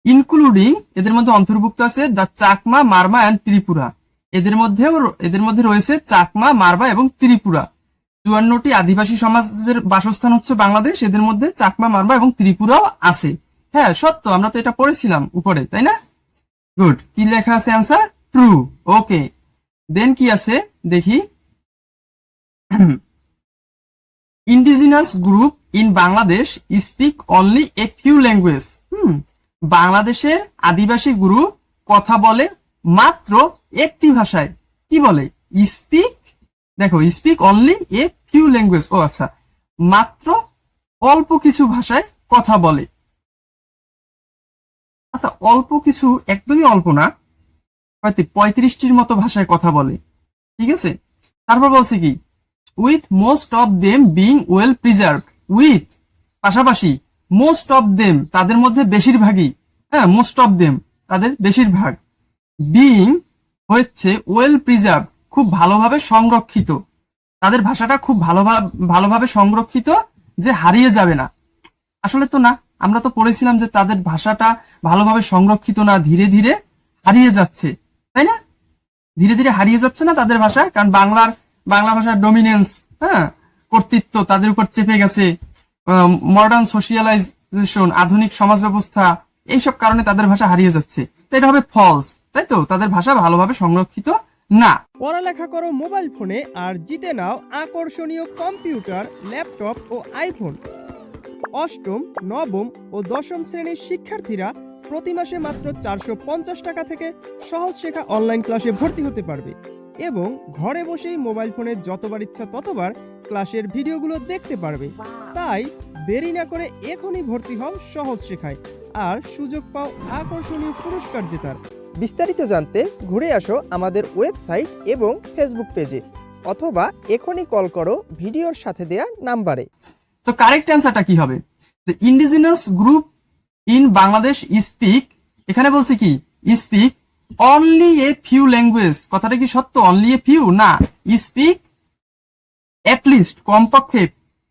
[SPEAKER 1] ইনক্লুডিং, এদের মধ্যে অন্তর্ভুক্ত আছে দ্য চাকমা, মারমা অ্যান্ড ত্রিপুরা। এদের মধ্যে রয়েছে চাকমা, মারমা এবং ত্রিপুরা। 54টি আদিবাসী সমাজের বাসস্থান হচ্ছে বাংলাদেশ, এদের মধ্যে চাকমা, মারমা এবং ত্রিপুরাও আছে। হ্যাঁ সত্য, আমরা তো এটা পড়েছিলাম উপরে, তাই না? গুড। কি লেখা আছে অ্যান্সার? ট্রু। ওকে, দেন কি আছে দেখি। Indigenous group in Bangladesh speak only a few language. বাংলাদেশের আদিবাসী গ্রুপ কথা বলে মাত্র একটি ভাষায়। কি বলে? স্পিক, দেখো, speak only a few language. ও আচ্ছা, মাত্র অল্প কিছু ভাষায় কথা বলে। আচ্ছা, অল্প কিছু, একদমই অল্প না, হয়তো 35টির মতো ভাষায় কথা বলে। ঠিক আছে, তারপর বলছে কি with most of them being well preserved. With পাশাপাশি, মোস্ট অফ দেম তাদের মধ্যে বেশিরভাগই, হ্যাঁ, মোস্ট অফ দেম তাদের বেশিরভাগ, বিং হচ্ছে ওয়েল প্রিজার্ভ খুব ভালোভাবে সংরক্ষিত, তাদের ভাষাটা খুব ভালোভাবে সংরক্ষিত, যে হারিয়ে যাবে না। আসলে তো না, আমরা তো পড়েছিলাম যে তাদের ভাষাটা ভালোভাবে সংরক্ষিত না, ধীরে ধীরে হারিয়ে যাচ্ছে, তাই না? ধীরে ধীরে হারিয়ে যাচ্ছে না তাদের ভাষা, কারণ বাংলা ভাষার ডমিনেন্স, হ্যাঁ, কর্তৃত্ব তাদের উপর চেপে গেছে। মডার্ন সোশিয়ালাইজেশন, আধুনিক সমাজ ব্যবস্থা, এইসব কারণে তাদের ভাষা হারিয়ে যাচ্ছে। তো এটা হবে ফলস, তাই তো? তাদের ভাষা ভালোভাবে সংরক্ষিত না।
[SPEAKER 2] পড়ালেখা করো মোবাইল ফোনে আর জিতে নাও আকর্ষণীয় কম্পিউটার, ল্যাপটপ ও আইফোন। অষ্টম, নবম ও দশম শ্রেণীর শিক্ষার্থীরা প্রতি মাসে মাত্র 450 টাকা থেকে সহজ শেখা অনলাইন ক্লাসে ভর্তি হতে পারবে এবং ঘরে বসেই মোবাইল ফোনে যতবার ইচ্ছা ততবার ক্লাসের ভিডিওগুলো দেখতে পারবে। তাই দেরি না করে এখনই ভর্তি হও সহজ শেখায় আর সুযোগ পাও আকর্ষণীয় পুরস্কার জেতার। বিস্তারিত জানতে ঘুরে আসো আমাদের ওয়েবসাইট এবং ফেসবুক পেজে, অথবা এখনই কল করো ভিডিওর সাথে দেয়া নাম্বারে।
[SPEAKER 1] তো কারেক্ট অ্যান্সারটা কি হবে? যে indigenous group in Bangladesh speak, এখানে বলছে কি speak only a few language. কথাটা কি সত্য? অনলি এ ফিউ না, স্পিক অ্যাটলিস্ট, কমপক্ষে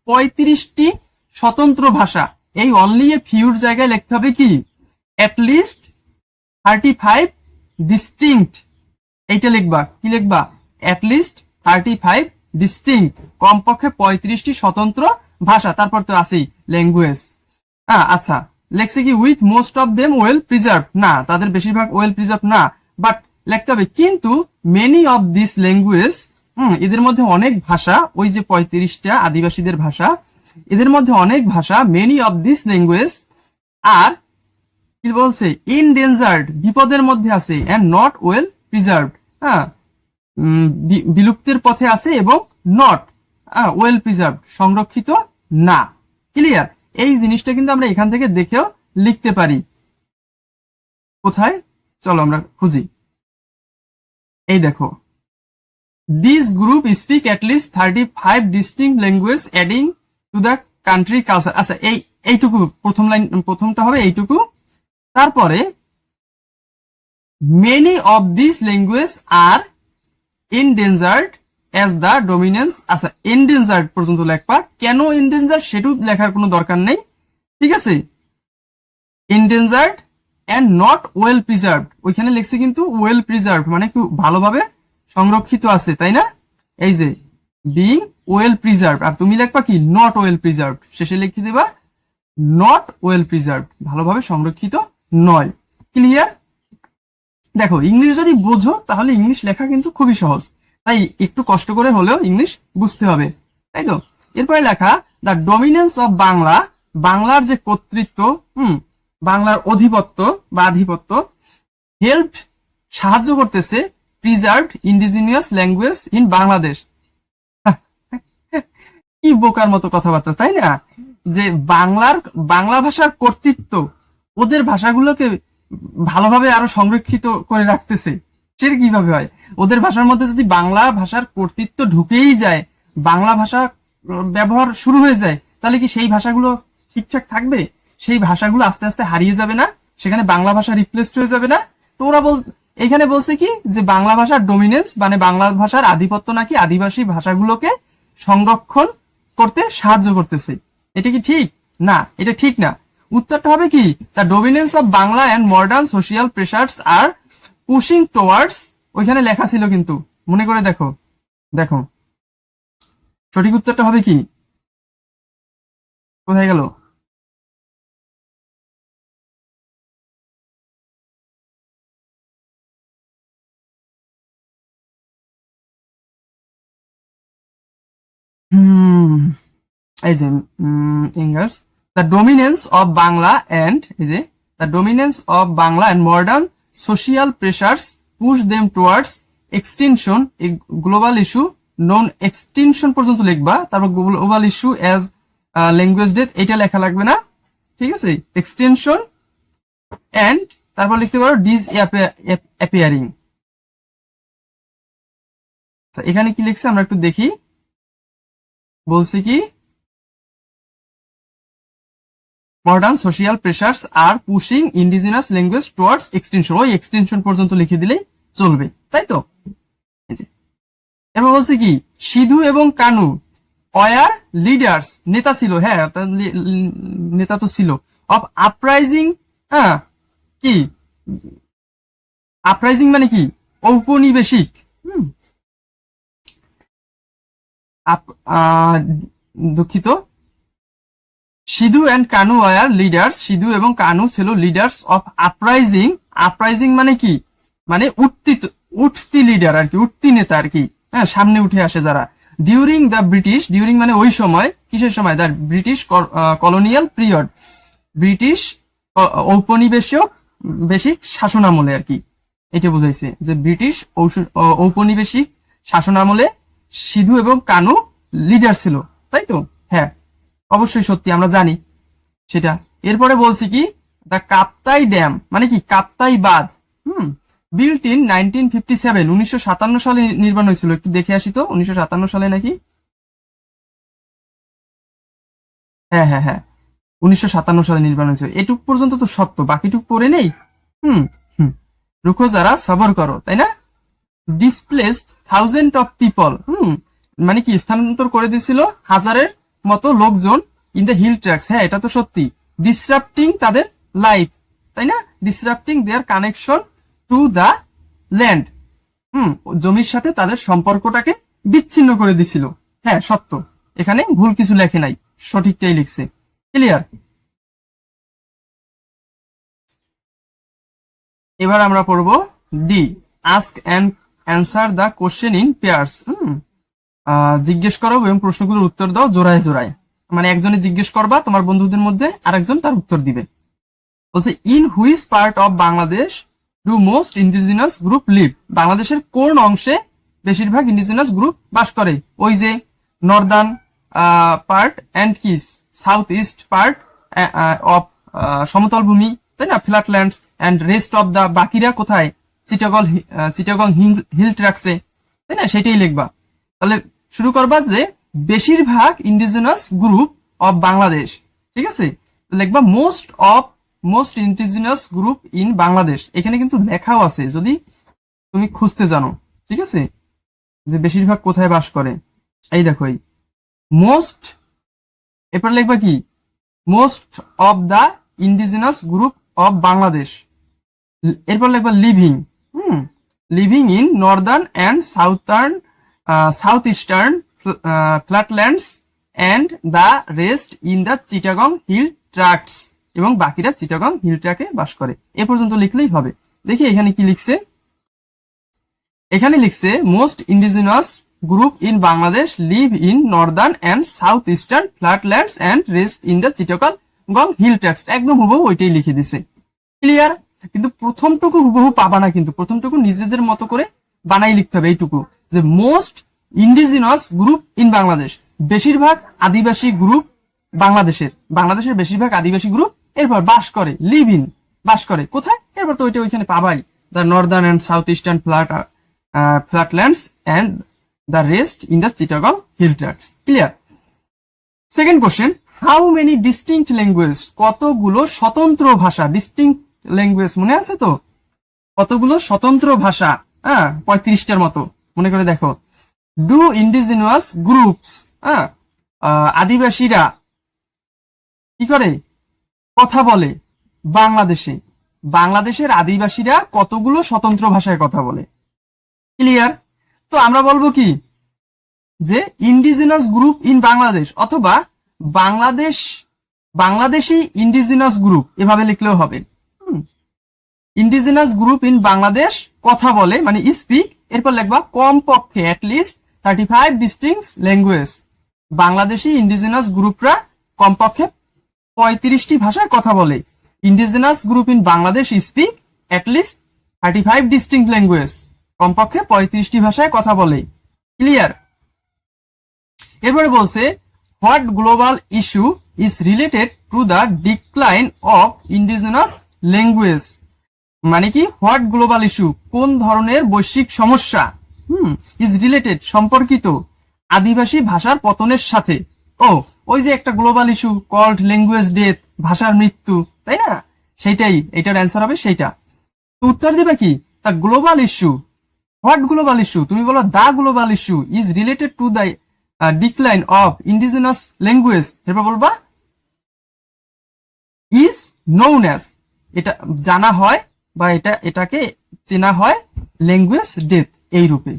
[SPEAKER 1] 35টি স্বতন্ত্র ভাষা। এই অনলি এ ফিউর জায়গায় লিখতে হবে কি অ্যাটলিস্ট 35 ডিস্টিংক্ট। এইটা লিখবা, কি লিখবা? অ্যাটলিস্ট 35 ডিস্টিংক্ট, কমপক্ষে 35টি স্বতন্ত্র ভাষা। তারপর তো আছেই ল্যাঙ্গুয়েজ। আচ্ছা, লেখছে কি with most of them well preserve. না, তাদের বেশিরভাগ ওয়েল প্রিজার্ভ না, বাট লিখতে হবে কিন্তু মেনি অফ দিস ল্যাঙ্গুয়েজ, এদের মধ্যে অনেক ভাষা, ওই যে 35টা আদিবাসীদের ভাষা, এদের মধ্যে অনেক ভাষা, মেনি অফ দিস ল্যাঙ্গুয়েজ আর কি বলছে ইনডেঞ্জার্ড, বিপদের মধ্যে আছে, এন্ড নট ওয়েল প্রিজার্ভড, হ্যাঁ, বিলুপ্তির পথে আছে, এবং নট ওয়েল প্রিজার্ভ, সংরক্ষিত না। ক্লিয়ার? এই জিনিসটা কিন্তু আমরা এখান থেকে দেখেও লিখতে পারি। কোথায়? চলো আমরা খুঁজি। এই দেখো, this group speak at least 35 distinct language adding to the country culture. আচ্ছা, এইটুকু প্রথম লাইন, প্রথমটা হবে এইটুকু। তারপরে many of this language are endangered as the dominance. আচ্ছা, এনডেঞ্জার্ড পর্যন্ত লেখবা, কেন এনডেঞ্জার্ড সেটাও লেখার কোনো দরকার নেই, ঠিক আছে। Endangered and not well preserved, ওইখানে লিখছে কিন্তু ওয়েল প্রিজার্ভড, মানে কি ভালোভাবে সংরক্ষিত আছে, তাই না। এই যে বিং ওয়েল প্রিজার্ভ, আর তুমি লিখবা কি নট ওয়েল প্রিজার্ভড, শেষে লিখে দিবা নট ওয়েল প্রিজার্ভড, ভালোভাবে সংরক্ষিত নয়। ক্লিয়ার। দেখো, ইংলিশ যদি বোঝো তাহলে ইংলিশ লেখা কিন্তু খুবই সহজ, তাই একটু কষ্ট করে হলেও ইংলিশ বুঝতে হবে, তাই তো। এরপরে লেখা দ্য ডমিনেন্স অফ বাংলা, বাংলার যে কর্তৃত্ব, বাংলার অধিপত্য বা আধিপত্য, হেল্পড সাহায্য করতেছে preserved indigenous language in Bangladesh. কি বোকার মতো কথাবার্তা, তাই না। যে বাংলা ভাষার কর্তৃত্ব ওদের ভাষাগুলোকে ভালোভাবে আরো সংরক্ষিত করে রাখতেছে, সেটা কিভাবে হয়। ওদের ভাষার মধ্যে যদি বাংলা ভাষার কর্তৃত্ব ঢুকেই যায়, বাংলা ভাষা ব্যবহার শুরু হয়ে যায়, তাহলে কি সেই ভাষাগুলো ঠিকঠাক থাকবে? সেই ভাষাগুলো আস্তে আস্তে হারিয়ে যাবে না, সেখানে বাংলা ভাষা রিপ্লেসড হয়ে যাবে না। তো ওরা এখানে বলছে কি যে বাংলা ভাষার ডমিনেন্স মানে বাংলা ভাষার আধিপত্য নাকি আদিবাসী ভাষাগুলোকে সংরক্ষণ করতে সাহায্য করতেছে। এটা কি ঠিক? না, এটা ঠিক না। উত্তরটা হবে কি the dominance of Bangla and modern social pressures are pushing towards, ওইখানে লেখা ছিল কিন্তু মনে করে দেখো, দেখো সঠিক উত্তরটা হবে কি, কোথায় গেল? এই যে English, the dominance of Bangla and, এই যে the dominance of Bangla and modern social pressures push them towards extinction, a global issue known, extinction পর্যন্ত লিখবা, তারপর global issue as language death, এটা লেখা লাগবে না, ঠিক আছে। এক্সটেনশন অ্যান্ড তারপর লিখতে পারো ডিজ অ্যাপিয়ারিং। আচ্ছা, এখানে কি লিখছে আমরা একটু দেখি। বলছি কি modern social pressures are pushing indigenous language towards extinction, ওই এক্সটেনশন পর্যন্ত লিখে দিলেই চলবে, তাই তো। এবার বলছে কি সিধু এবং কানু ওয়ার লিডার্স, নেতা ছিল, হ্যাঁ নেতা তো ছিল, অফ আপরাইজিং, হ্যাঁ কি আপরাইজিং মানে কি ঔপনিবেশিক, দুঃখিত, Sidhu and Kanu war leaders, Sidhu এবং কানু ছিল লিডার্স অফ আপরাইজিং। আপরাইজিং মানে কি, মানে উঠতি লিডার আর কি, উঠতি নেতা আর কি, হ্যাঁ সামনে উঠে আসে যারা। ডিউরিং দ্য ব্রিটিশ, ডিউরিং মানে ওই সময়, কিসের সময়, the British colonial period, British ঔপনিবেশিক শাসন আমলে আর কি, এটা বুঝাইছে যে ব্রিটিশ ঔপনিবেশিক শাসন আমলে সিধু এবং কানু লিডার ছিল, তাই তো। হ্যাঁ অবশ্যই সত্যি, আমরা জানি সেটা। এরপরে বলছি কি দ্য কাপ্তাই ড্যাম মানে কি কাপ্তাই বাঁধ, বিল্ট ইন 1957, 1957 সালে নির্মাণ হয়েছিল। একটু দেখে আসি তো, 1957 সালে নাকি, হ্যাঁ হ্যাঁ হ্যাঁ 1957 সালে নির্মাণ হয়েছিল। এটুক পর্যন্ত তো সত্য, বাকিটুক পড়ে নেই। রুখো যারা সবর করো, তাই না। ডিসপ্লেসড থাউজেন্ড অফ পিপল, মানে কি স্থানান্তর করে দিয়েছিল হাজারের মতো লোকজন ইন দ্য হিল ট্র্যাক্স, হ্যাঁ এটা তো সত্যি। ডিসরাপ্টিং তাদের লাইফ, তাই না, disrupting their connection to the land, জমির সাথে তাদের সম্পর্কটাকে বিচ্ছিন্ন করে দিছিল, হ্যাঁ সত্য, এখানে ভুল কিছু লেখে নাই, সঠিকটাই লিখছে। ক্লিয়ার। এবার আমরা পড়ব D, ask and answer the question in pairs. জিজ্ঞেস করো এবং প্রশ্নগুলোর উত্তর দাও জোড়ায় জোড়ায়, মানে একজনে জিজ্ঞেস করবা তোমার বন্ধুদের মধ্যে, আরেকজন তার উত্তর দিবে। বলছে in which part of Bangladesh do most indigenous group live, বাংলাদেশের কোন অংশে বেশিরভাগ ইন্ডিজিনাস গ্রুপ বাস করে। ওই যে নর্দার্ন পার্ট অ্যান্ড কি সাউথ ইস্ট পার্ট অফ সমতল ভূমি, তাই না, flat lands and rest of the, বাকিরা কোথায়, চিটাগং হিল ট্র্যাক্সে, তাই না, সেটাই লিখবা। তাহলে শুরু করবা যে বেশিরভাগ ইন্ডিজিনাস গ্রুপ অফ বাংলাদেশ, ঠিক আছে? লিখবা most indigenous group in Bangladesh. এখানে কিন্তু লেখাও আছে যদি তুমি খুঁজতে জানো, ঠিক আছে, যে বেশিরভাগ কোথায় বাস করে। এই দেখো, এই মোস্ট, এরপর লিখবা কি, most of the indigenous group of Bangladesh. এরপর লিখবা living, living in northern and south eastern flatlands and the rest in the Chittagong hill tracts, এবং বাকিরা চিটাগং হিল ট্র্যাকে বাস করে। এ পর্যন্ত লিখলেই হবে। দেখি এখানে কি লিখছে। এখানে লিখছে most indigenous group in Bangladesh live in northern and south eastern flatlands and rest in the Chittagong hill tracts. একদম হুবহু ওইটাই লিখে দিছে। ক্লিয়ার? কিন্তু প্রথমটুকু হুবহু পাবা না, কিন্তু প্রথমটুকু নিজেদের মতো করে বানাই লিখতে হবে। এইটুকু যে most indigenous group in Bangladesh, বেশিরভাগ আদিবাসী গ্রুপ বাংলাদেশের বেশিরভাগ আদিবাসী গ্রুপ, এরপর বাস করে, লিভ ইন, বাস করে কোথায়, এরপর তো ওইটা ওইখানে পাবাই, the northern and south eastern flatlands and the rest in the Chittagong hill tracts. Clear? Second question, how many distinct language, কতগুলো স্বতন্ত্র ভাষা, ডিস্টিংক্ট ল্যাঙ্গুয়েজ মনে আছে তো, কতগুলো স্বতন্ত্র ভাষা, 35টার মতো মনে করে দেখো। ডু ইন্ডিজিনাস গ্রুপস, আদিবাসীরা কি করে, কথা বলে বাংলাদেশের আদিবাসীরা কতগুলো স্বতন্ত্র ভাষায় কথা বলে। ক্লিয়ার? তো আমরা বলবো কি, যে ইন্ডিজিনাস গ্রুপ ইন বাংলাদেশ, অথবা বাংলাদেশি ইন্ডিজিনাস গ্রুপ, এভাবে লিখলেও হবে। ইন্ডিজিনাস গ্রুপ ইন বাংলাদেশ কথা বলে মানে স্পিক, এরপর লিখবা কমপক্ষে at least 35 distinct language. Bangladeshi indigenous গ্রুপরা কমপক্ষে 35টি ভাষায় কথা বলে। Indigenous group in Bangladesh speak at least 35 distinct language, কমপক্ষে 35টি ভাষায় কথা বলে। ক্লিয়ার? এরপরে বলছে what global issue is related to the decline of indigenous language, মানে কি হোয়াট গ্লোবাল ইস্যু, কোন ধরনের বৈশ্বিক সমস্যা ইজ রিলেটেড, সম্পর্কিত আদিবাসী ভাষার পতনের সাথে। ওই যে একটা global issue called language death, ভাষার মৃত্যু, তাই না? সেইটাই, এটার অ্যান্সার হবে সেইটা। তো উত্তর দিবা কি, the global issue. What global issue, তুমি বলো the global issue is related to the decline of indigenous language, এরপর বলবা ইজ নোন অ্যাজ, এটা জানা হয় বা এটাকে চেনা হয় ল্যাঙ্গুয়েজ ডেথ এই রূপে।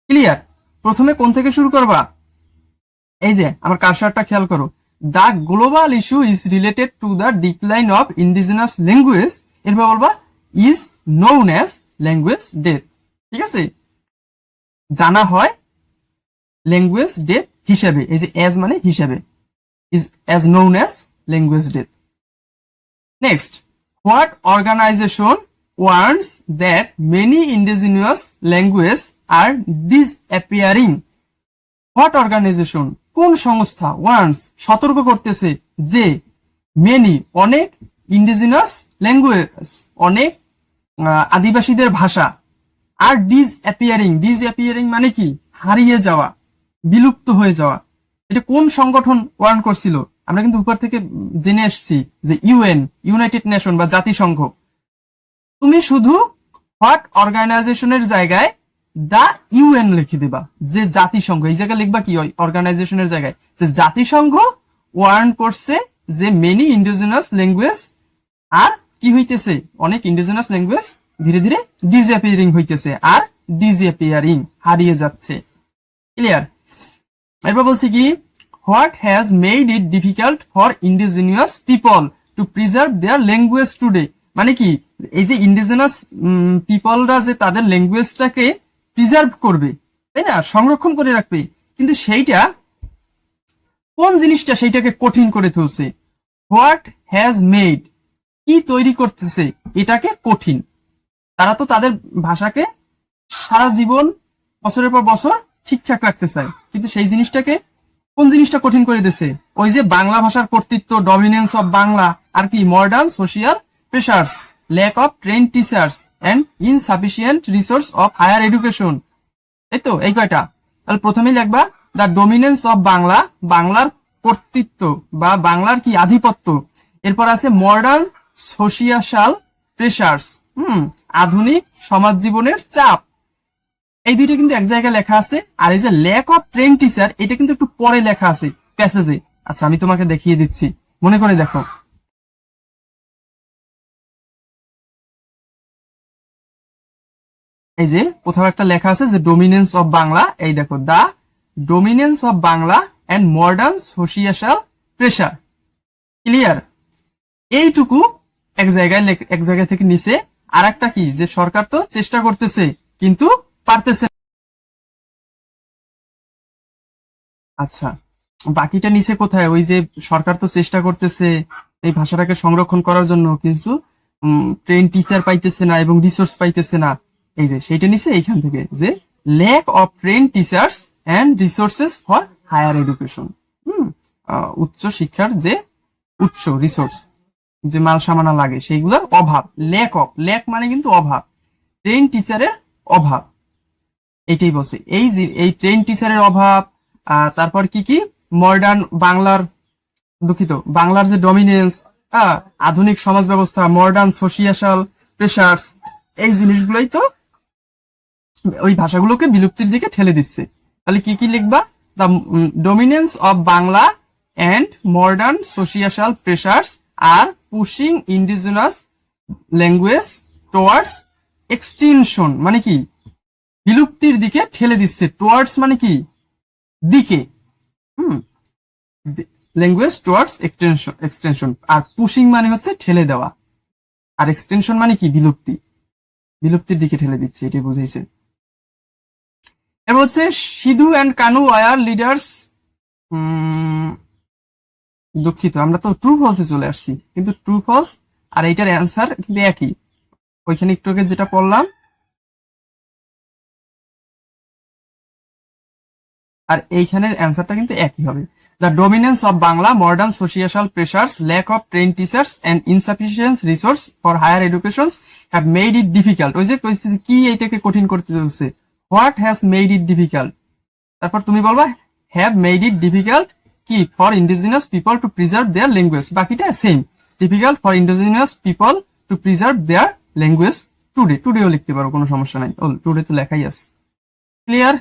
[SPEAKER 1] ক্লিয়ার? প্রথমে কোন থেকে শুরু করবা, এই যে আমার কারসারটা খেয়াল করো, the global issue is related to the decline of indigenous language, এরপর বলবা is known as language death. ঠিক আছে? জানা হয় ল্যাঙ্গুয়েজ ডেথ হিসেবে, এই যে অ্যাজ মানে হিসেবে, is as known as language death. Next, what organisation warns that many indigenous language are disappearing. What organisation, কোন সংস্থা, ওয়ার্নস সতর্ক করতেছে যে মেনি অনেক, ইন্ডিজিনাস ল্যাঙ্গুয়েজ অনেক আদিবাসীদের ভাষা, আর ডিসঅ্যাপিয়ারিং মানে কি, হারিয়ে যাওয়া, বিলুপ্ত হয়ে যাওয়া। এটা কোন সংগঠন ওয়ার্ন করছিল? আমরা কিন্তু উপর থেকে জেনে এসেছি যে ইউনাইটেড নেশন বা জাতিসংঘ। তুমি শুধু হোয়াট অর্গানাইজেশনের জায়গায় দা ইউএন লিখে দিবা, যে জাতিসংঘ, এই জায়গায় লিখবা কি অর্গানাইজেশনের জায়গায়, যে জাতিসংঘ ওয়ার্ন করছে যে মেনি ইন্ডিজিনাস ল্যাঙ্গুয়েজ আর কি হইতেছে, অনেক ইন্ডিজিনাস ল্যাঙ্গুয়েজ ধীরে ধীরে ডিসঅ্যাপিয়ারিং হইতেছে, আর ডিসঅ্যাপিয়ারিং হারিয়ে যাচ্ছে। ক্লিয়ার? এরপর বলছি কি, what has made it difficult for indigenous people to preserve their language today, মানে কি, এই যে ইন্ডিজিনাস পিপলরা যে তাদের ল্যাঙ্গুয়েজটাকে প্রিজার্ভ করবে, তাই না, সংরক্ষণ করে রাখবে, কিন্তু সেইটা কোন জিনিসটা সেইটাকে কঠিন করে তুলছে? হোয়াট হ্যাজ মেড, কি তৈরি করতেছে এটাকে কঠিন? তারা তো তাদের ভাষাকে সারা জীবন বছরের পর বছর ঠিকঠাক রাখতে চায়, কিন্তু সেই জিনিসটাকে কোন জিনিসটা কঠিন করে দিয়েছে? ওই যে বাংলা ভাষার কর্তৃত্ব, ডমিনেন্স অফ বাংলা, আর কি modern social pressures, lack of train teachers and insufficient resource of higher education. এই তো এই কয়টা। তাহলে প্রথমেই লিখবা দ্য ডমিনেন্স অফ বাংলা, বাংলার কর্তৃত্ব বা বাংলার কি আধিপত্য। এরপর আছে মডার্ন সোশিয়াল প্রেসার্স, আধুনিক সমাজ জীবনের চাপ। এই দুইটা কিন্তু এক জায়গায় লেখা আছে। আর এই যে ল্যাক অফ ট্রেন টিচার, এটা কিন্তু একটু পরে লেখা আছে প্যাসেজে। আচ্ছা, আমি তোমাকে দেখিয়ে দিচ্ছি, মনে করে দেখো। এই যে কোথাও একটা লেখা আছে যে ডোমিনেন্স অফ বাংলা, এই দেখো, the dominance of Bangla and modern social pressure. Clear? এইটুকু এক জায়গা থেকে নিচে। আর একটা কি, যে সরকার তো চেষ্টা করতেছে কিন্তু পারতেছে। আচ্ছা, বাকিটা নিচে কোথায়? ওই যে সরকার তো চেষ্টা করতেছে এই ভাষাটাকে সংরক্ষণ করার জন্য, কিন্তু ট্রেন টিচার পাইতেছে না এবং রিসোর্স পাইতেছে না। এই যে সেইটা নিচে এইখান থেকে, যে lack of train teachers and resources for higher education. উচ্চ শিক্ষার যে উৎস, রিসোর্স, যে মাল সামানা লাগে সেইগুলোর অভাব। ল্যাক মানে কিন্তু অভাব, ট্রেন টিচারের অভাব, এইটাই বলছে। এই ট্রেন টিচারের অভাব। তারপর কি কি, মডার্ন বাংলার, দুঃখিত, বাংলার যে ডমিনেন্স, আধুনিক সমাজ ব্যবস্থা, মডার্ন সোশিয়াল প্রেসার্স, এই জিনিসগুলোই তো ওই ভাষাগুলোকে বিলুপ্তির দিকে ঠেলে দিচ্ছে। তাহলে কি কি লিখবা? The dominance of Bangla and modern social pressures are pushing indigenous language towards extinction, মানে কি বিলুপ্তির দিকে ঠেলে দিচ্ছে। টুয়ার্ডস মানে কি দিকে, ল্যাঙ্গুয়েজ টুয়ার্ডস এক্সটেনশন। আর পুশিং মানে হচ্ছে ঠেলে দেওয়া, আর এক্সটেনশন মানে কি বিলুপ্তির দিকে ঠেলে দিচ্ছে, এটাই বুঝাইছে। এবার হচ্ছে Sidhu and Kanu war leaders. দুঃখিত, আমরা তো ট্রু ফলসে চলে আসছি, কিন্তু ট্রু ফলস আর এইটার অ্যান্সার কিন্তু একই। ওইখানে একটু আগে যেটা পড়লাম আর এইখানের অ্যান্সারটা কিন্তু একই হবে। The dominance of Bangla, modern social pressures, lack of train teachers and insufficient resource for higher education have made it difficult. ওই যে কি এইটাকে কঠিন করতে চলছে, what has made it difficult. তারপর তুমি বলবা হ্যাভ মেড ইট ডিফিকাল্ট কি, for indigenous people to preserve their language. বাকিটা same, difficult for indigenous people to preserve their language টুডেও লিখতে পারো, কোনো সমস্যা নাই। টুডে তো লেখাই আছে। ক্লিয়ার?